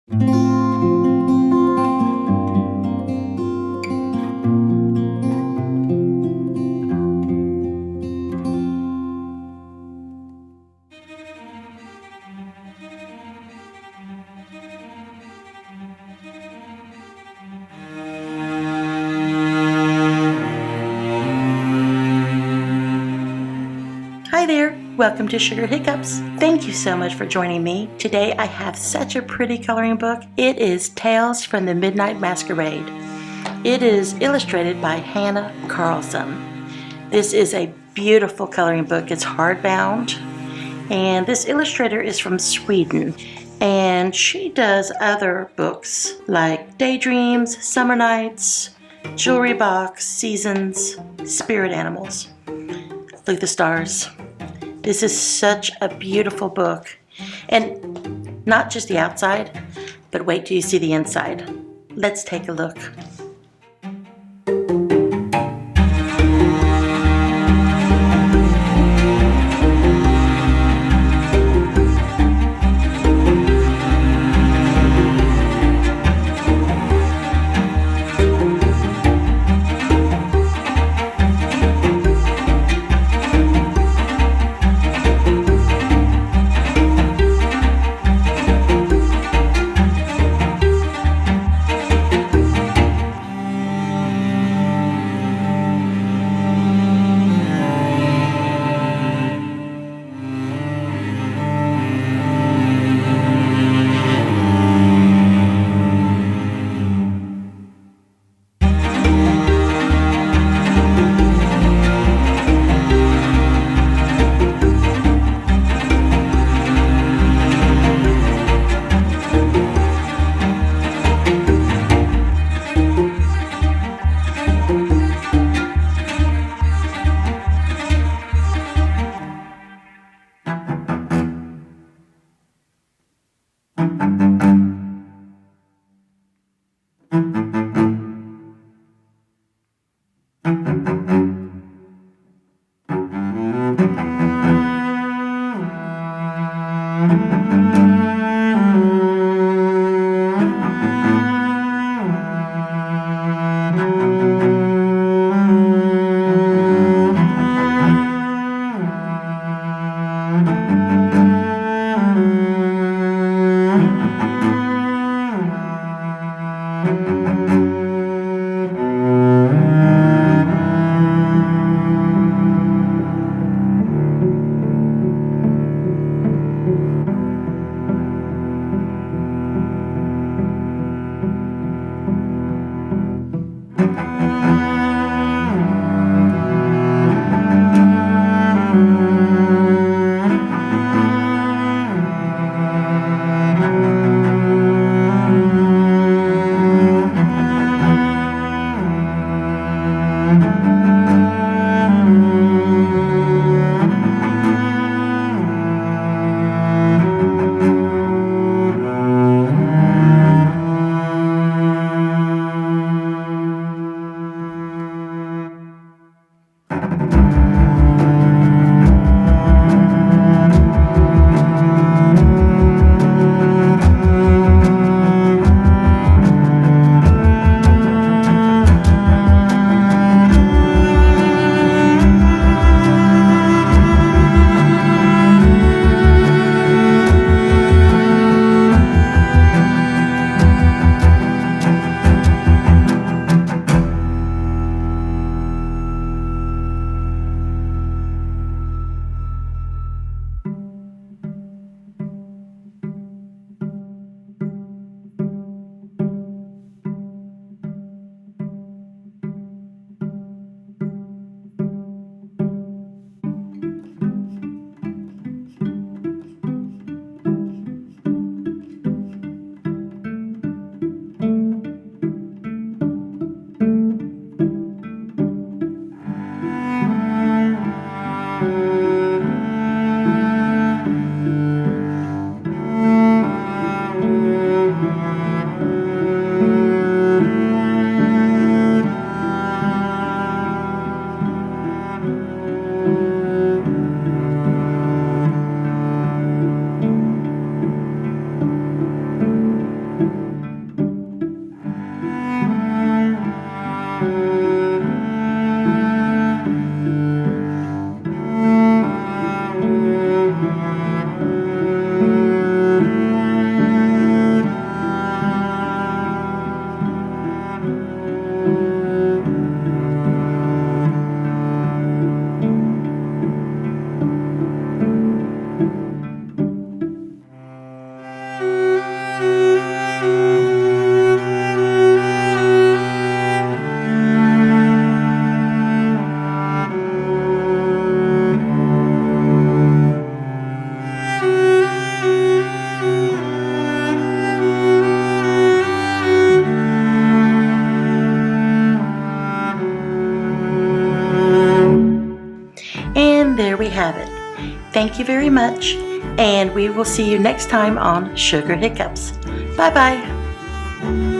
Hi there, welcome to Sugar Hiccups. Thank you so much for joining me. Today I have such a pretty coloring book. It is Tales from the Midnight Masquerade. It is illustrated by Anna Karlzon. This is a beautiful coloring book. It's hardbound, and this illustrator is from Sweden, and she does other books like Daydreams, Summer Nights, Jewelry Box, Seasons, Spirit Animals. Look at the stars. This is such a beautiful book, and not just the outside, but wait till you see the inside. Let's take a look. Thank you very much, and we will see you next time on Sugar Hiccups. Bye-bye.